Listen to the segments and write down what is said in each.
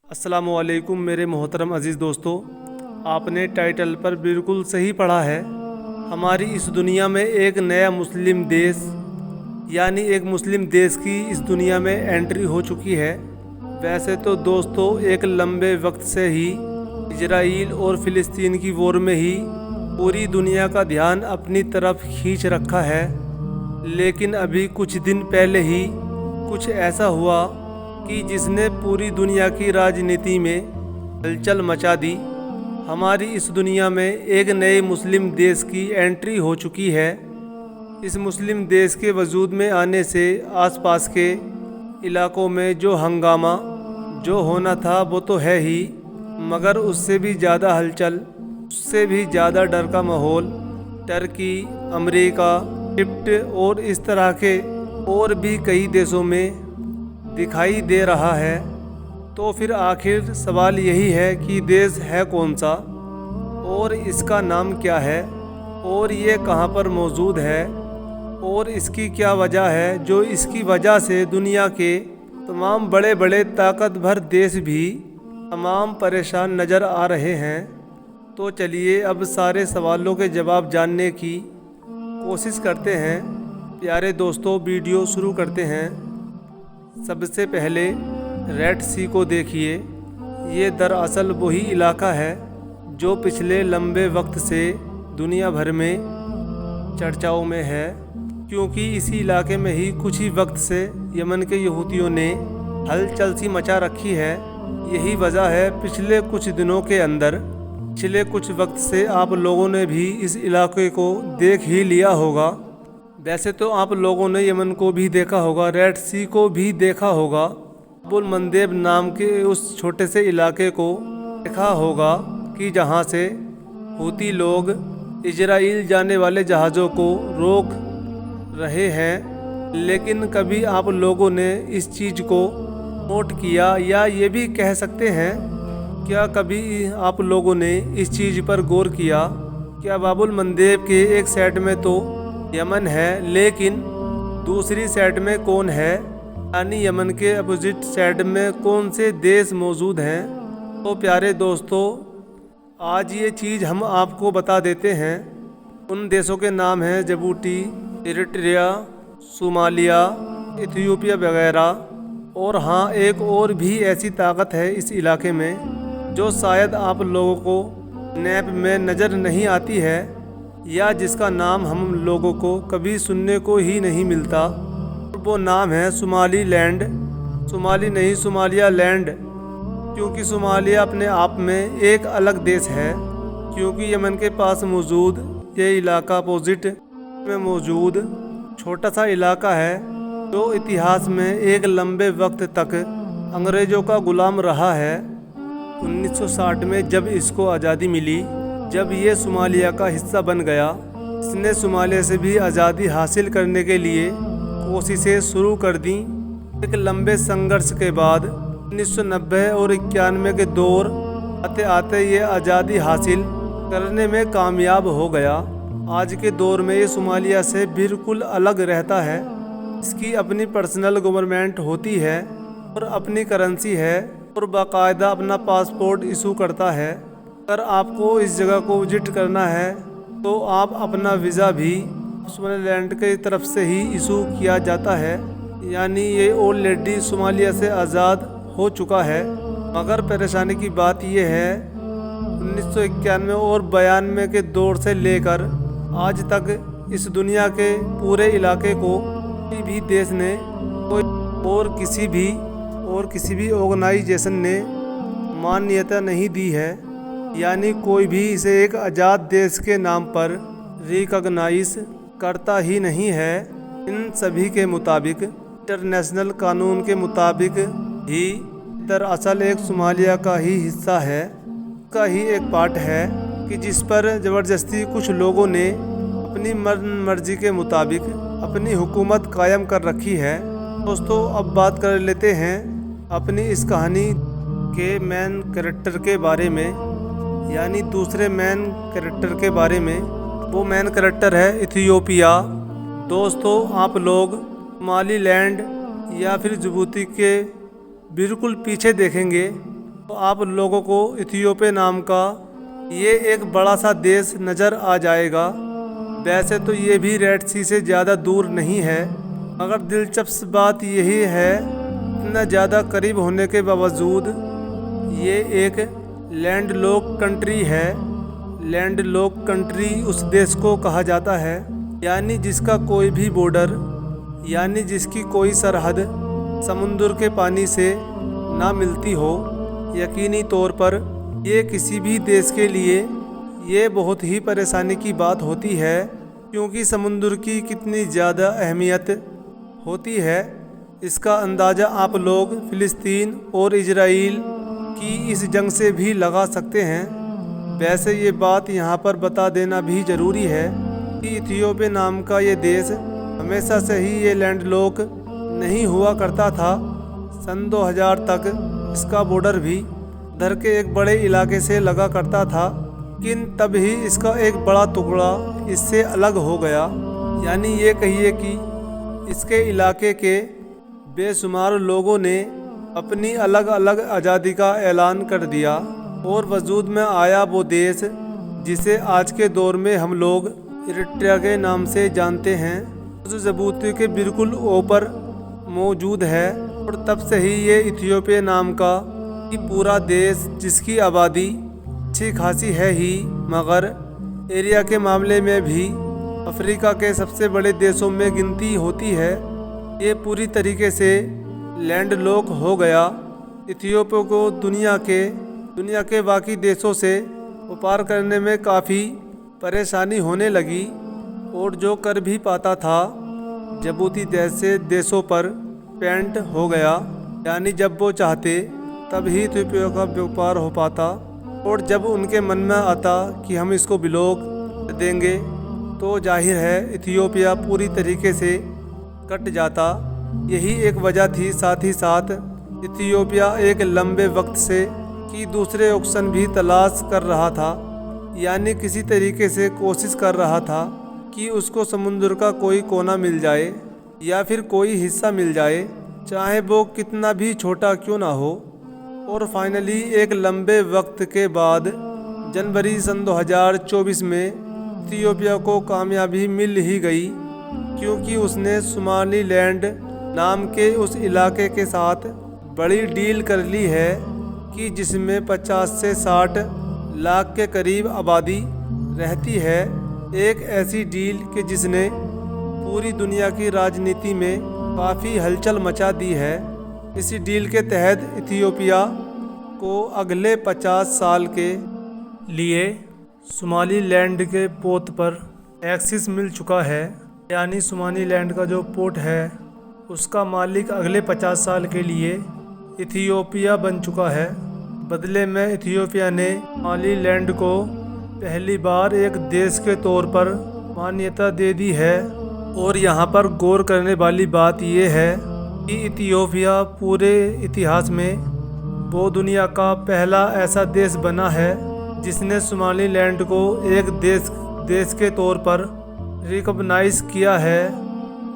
अस्सलामुअलैकुम मेरे मोहतरम अज़ीज़ दोस्तों, आपने टाइटल पर बिल्कुल सही पढ़ा है। हमारी इस दुनिया में एक नया मुस्लिम देश यानी एक मुस्लिम देश की इस दुनिया में एंट्री हो चुकी है। वैसे तो दोस्तों एक लंबे वक्त से ही इजराइल और फ़िलिस्तीन की वॉर में ही पूरी दुनिया का ध्यान अपनी तरफ खींच रखा है, लेकिन अभी कुछ दिन पहले ही कुछ ऐसा हुआ कि जिसने पूरी दुनिया की राजनीति में हलचल मचा दी। हमारी इस दुनिया में एक नए मुस्लिम देश की एंट्री हो चुकी है। इस मुस्लिम देश के वजूद में आने से आसपास के इलाकों में जो हंगामा जो होना था वो तो है ही, मगर उससे भी ज़्यादा हलचल, उससे भी ज़्यादा डर का माहौल टर्की, अमेरिका, इजिप्ट और इस तरह के और भी कई देशों में दिखाई दे रहा है। तो फिर आखिर सवाल यही है कि देश है कौन सा और इसका नाम क्या है और ये कहाँ पर मौजूद है और इसकी क्या वजह है जो इसकी वजह से दुनिया के तमाम बड़े बड़े ताकतवर देश भी तमाम परेशान नज़र आ रहे हैं। तो चलिए अब सारे सवालों के जवाब जानने की कोशिश करते हैं। प्यारे दोस्तों, वीडियो शुरू करते हैं। सबसे पहले रेड सी को देखिए। ये दरअसल वही इलाका है जो पिछले लंबे वक्त से दुनिया भर में चर्चाओं में है, क्योंकि इसी इलाके में ही कुछ ही वक्त से यमन के यहूदियों ने हलचल सी मचा रखी है। यही वजह है पिछले कुछ दिनों के अंदर, पिछले कुछ वक्त से आप लोगों ने भी इस इलाके को देख ही लिया होगा। वैसे तो आप लोगों ने यमन को भी देखा होगा, रेड सी को भी देखा होगा, बुल मंदेब नाम के उस छोटे से इलाके को देखा होगा कि जहां से हूती लोग इजराइल जाने वाले जहाज़ों को रोक रहे हैं। लेकिन कभी आप लोगों ने इस चीज़ को नोट किया, या ये भी कह सकते हैं क्या कभी आप लोगों ने इस चीज़ पर गौर किया, क्या बाबुल मंदेब के एक साइड में तो यमन है, लेकिन दूसरी साइड में कौन है, यानी यमन के अपोजिट साइड में कौन से देश मौजूद हैं। तो प्यारे दोस्तों, आज ये चीज़ हम आपको बता देते हैं। उन देशों के नाम हैं जिबूती, इरिट्रिया, सोमालिया, इथियोपिया वगैरह। और हाँ, एक और भी ऐसी ताकत है इस इलाके में जो शायद आप लोगों को मैप में नज़र नहीं आती है, या जिसका नाम हम लोगों को कभी सुनने को ही नहीं मिलता। वो नाम है सोमाली लैंड। सोमाली नहीं, सोमालिया लैंड, क्योंकि सोमालिया अपने आप में एक अलग देश है। क्योंकि यमन के पास मौजूद ये इलाका अपोजिट में मौजूद छोटा सा इलाका है जो इतिहास में एक लंबे वक्त तक अंग्रेज़ों का गुलाम रहा है। 1960 में जब इसको आज़ादी मिली, जब ये सोमालिया का हिस्सा बन गया, इसने सोमालिया से भी आज़ादी हासिल करने के लिए कोशिशें शुरू कर दी। एक लंबे संघर्ष के बाद 1990 और 91 के दौर आते आते ये आज़ादी हासिल करने में कामयाब हो गया। आज के दौर में ये सोमालिया से बिल्कुल अलग रहता है। इसकी अपनी पर्सनल गवर्नमेंट होती है और अपनी करेंसी है और बाकायदा अपना पासपोर्ट इशू करता है। अगर आपको इस जगह को विजिट करना है तो आप अपना वीज़ा भी सोमालिलैंड की तरफ से ही इशू किया जाता है, यानी ये ऑलरेडी सोमालिया से आज़ाद हो चुका है। मगर परेशानी की बात यह है 1991 और 92 के दौर से लेकर आज तक इस दुनिया के पूरे इलाके को कोई भी देश ने और किसी भी ऑर्गेनाइजेशन ने मान्यता नहीं दी है, यानी कोई भी इसे एक आज़ाद देश के नाम पर रिकॉग्नाइज करता ही नहीं है। इन सभी के मुताबिक, इंटरनेशनल कानून के मुताबिक ही दरअसल एक सोमालिया का ही हिस्सा है, का ही एक पार्ट है कि जिस पर ज़बरदस्ती कुछ लोगों ने अपनी मर्जी के मुताबिक अपनी हुकूमत कायम कर रखी है। दोस्तों, अब बात कर लेते हैं अपनी इस कहानी के मेन कैरेक्टर के बारे में, यानी दूसरे मेन कैरेक्टर के बारे में। वो मेन कैरेक्टर है इथियोपिया। दोस्तों, आप लोग सोमालीलैंड या फिर जिबूती के बिल्कुल पीछे देखेंगे तो आप लोगों को इथियोपिया नाम का ये एक बड़ा सा देश नज़र आ जाएगा। वैसे तो ये भी रेड सी से ज़्यादा दूर नहीं है, मगर दिलचस्प बात यही है इतना ज़्यादा करीब होने के बावजूद ये एक लैंडलॉक कंट्री है। लैंडलॉक कंट्री उस देश को कहा जाता है, यानी जिसका कोई भी बॉर्डर, यानी जिसकी कोई सरहद समुद्र के पानी से ना मिलती हो। यकीनी तौर पर ये किसी भी देश के लिए ये बहुत ही परेशानी की बात होती है, क्योंकि समुद्र की कितनी ज़्यादा अहमियत होती है इसका अंदाज़ा आप लोग फ़िलिस्तीन और इजराइल की इस जंग से भी लगा सकते हैं। वैसे ये बात यहाँ पर बता देना भी ज़रूरी है कि इथियोपिया नाम का ये देश हमेशा से ही ये लैंडलॉक नहीं हुआ करता था। सन 2000 तक इसका बॉर्डर भी इधर के एक बड़े इलाके से लगा करता था, लेकिन तब ही इसका एक बड़ा टुकड़ा इससे अलग हो गया। यानी ये कहिए कि इसके इलाके के बेशुमार लोगों ने अपनी अलग अलग आज़ादी का ऐलान कर दिया और वजूद में आया वो देश जिसे आज के दौर में हम लोग इरिट्रिया के नाम से जानते हैं, जो जिबूती के बिल्कुल ऊपर मौजूद है। और तब से ही ये इथियोपिया नाम का कि पूरा देश जिसकी आबादी अच्छी खासी है ही, मगर एरिया के मामले में भी अफ्रीका के सबसे बड़े देशों में गिनती होती है, ये पूरी तरीके से लैंडलॉक हो गया। इथियोपिया को दुनिया के बाकी देशों से व्यापार करने में काफ़ी परेशानी होने लगी, और जो कर भी पाता था जिबूती जैसे देशों पर पेंट हो गया। यानी जब वो चाहते तब ही इथियोपिया का व्यापार हो पाता, और जब उनके मन में आता कि हम इसको ब्लॉक देंगे तो जाहिर है इथियोपिया पूरी तरीके से कट जाता। यही एक वजह थी। साथ ही साथ इथियोपिया एक लंबे वक्त से कि दूसरे ऑप्शन भी तलाश कर रहा था, यानी किसी तरीके से कोशिश कर रहा था कि उसको समुद्र का कोई कोना मिल जाए या फिर कोई हिस्सा मिल जाए, चाहे वो कितना भी छोटा क्यों ना हो। और फाइनली एक लंबे वक्त के बाद जनवरी सन 2024 में इथियोपिया को कामयाबी मिल ही गई, क्योंकि उसने सोमालीलैंड नाम के उस इलाके के साथ बड़ी डील कर ली है कि जिसमें 50 से 60 लाख के करीब आबादी रहती है। एक ऐसी डील कि जिसने पूरी दुनिया की राजनीति में काफ़ी हलचल मचा दी है। इसी डील के तहत इथियोपिया को अगले 50 साल के लिए सोमालीलैंड के पोत पर एक्सेस मिल चुका है, यानी सोमालीलैंड का जो पोर्ट है उसका मालिक अगले 50 साल के लिए इथियोपिया बन चुका है। बदले में इथियोपिया ने सोमालीलैंड को पहली बार एक देश के तौर पर मान्यता दे दी है। और यहाँ पर गौर करने वाली बात यह है कि इथियोपिया पूरे इतिहास में वो दुनिया का पहला ऐसा देश बना है जिसने सोमालीलैंड को एक देश के तौर पर रिकॉग्नाइज किया है,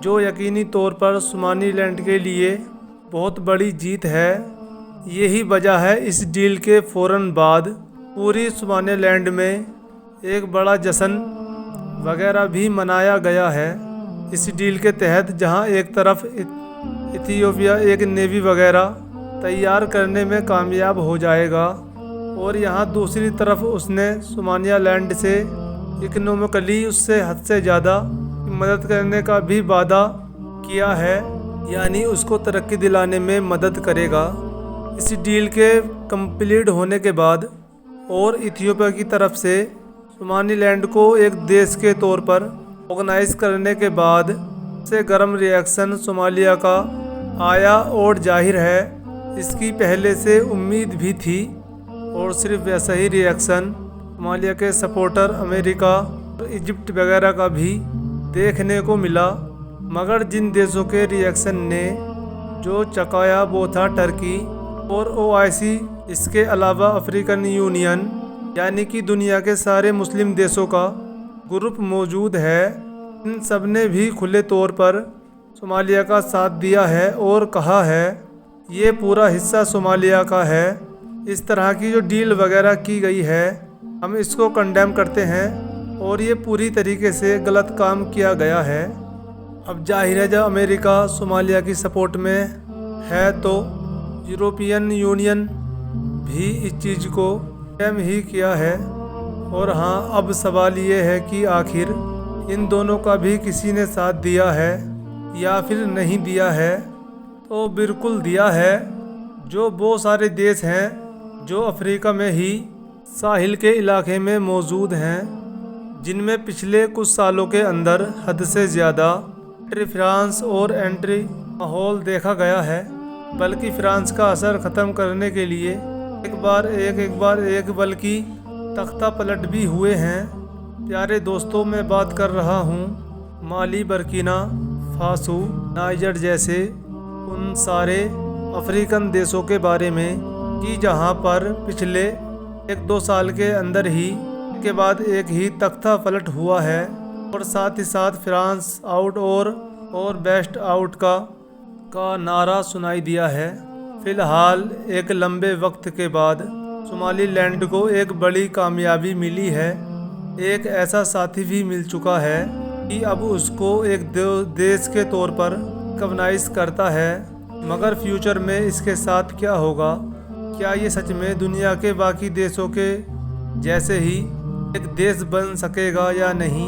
जो यकीनी तौर पर सोमालीलैंड के लिए बहुत बड़ी जीत है। यही वजह है इस डील के फ़ौरन बाद पूरी सोमालीलैंड में एक बड़ा जश्न वगैरह भी मनाया गया है। इस डील के तहत जहां एक तरफ इथियोपिया एक नेवी वगैरह तैयार करने में कामयाब हो जाएगा, और यहां दूसरी तरफ उसने सोमालीलैंड से इकोनॉमिकली उससे हद से ज़्यादा मदद करने का भी वादा किया है, यानी उसको तरक्की दिलाने में मदद करेगा। इस डील के कंप्लीट होने के बाद और इथियोपिया की तरफ से सोमालीलैंड को एक देश के तौर पर ऑर्गेनाइज करने के बाद से गर्म रिएक्शन सोमालिया का आया, और जाहिर है इसकी पहले से उम्मीद भी थी। और सिर्फ वैसा ही रिएक्शन सोमालिया के सपोर्टर अमेरिका और इजिप्ट वगैरह का भी देखने को मिला। मगर जिन देशों के रिएक्शन ने जो चकाया वो था टर्की और ओआईसी, इसके अलावा अफ्रीकन यूनियन, यानी कि दुनिया के सारे मुस्लिम देशों का ग्रुप मौजूद है। इन सब ने भी खुले तौर पर सोमालिया का साथ दिया है और कहा है ये पूरा हिस्सा सोमालिया का है, इस तरह की जो डील वगैरह की गई है हम इसको कंडेम करते हैं और ये पूरी तरीके से गलत काम किया गया है। अब जाहिर है जब अमेरिका सोमालिया की सपोर्ट में है तो यूरोपियन यूनियन भी इस चीज़ को कंडेम ही किया है। और हाँ, अब सवाल ये है कि आखिर इन दोनों का भी किसी ने साथ दिया है या फिर नहीं दिया है। तो बिल्कुल दिया है। जो वो सारे देश हैं जो अफ्रीका में ही साहिल के इलाके में मौजूद हैं, जिनमें पिछले कुछ सालों के अंदर हद से ज़्यादा फ्रांस और एंट्री माहौल देखा गया है, बल्कि फ्रांस का असर ख़त्म करने के लिए एक बार एक बल्कि तख्ता पलट भी हुए हैं। प्यारे दोस्तों, मैं बात कर रहा हूँ माली, बर्किना फासो, नाइजर जैसे उन सारे अफ्रीकन देशों के बारे में कि जहाँ पर पिछले 1-2 साल के अंदर ही के बाद एक ही तख्ता पलट हुआ है और साथ ही साथ फ्रांस आउट और बेस्ट आउट का नारा सुनाई दिया है। फ़िलहाल एक लंबे वक्त के बाद सोमालीलैंड को एक बड़ी कामयाबी मिली है। एक ऐसा साथी भी मिल चुका है कि अब उसको एक देश के तौर पर रिकॉग्नाइज करता है। मगर फ्यूचर में इसके साथ क्या होगा, क्या ये सच में दुनिया के बाकी देशों के जैसे ही एक देश बन सकेगा या नहीं,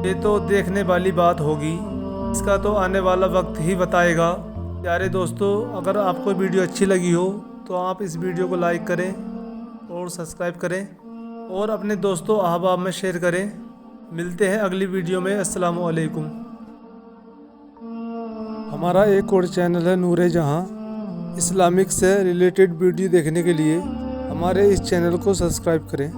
ये तो देखने वाली बात होगी। इसका तो आने वाला वक्त ही बताएगा। प्यारे दोस्तों, अगर आपको वीडियो अच्छी लगी हो तो आप इस वीडियो को लाइक करें और सब्सक्राइब करें और अपने दोस्तों अहबाब में शेयर करें। मिलते हैं अगली वीडियो में। अस्सलामु अलैकुम। हमारा एक और चैनल है नूर जहां। इस्लामिक से रिलेटेड वीडियो देखने के लिए हमारे इस चैनल को सब्सक्राइब करें।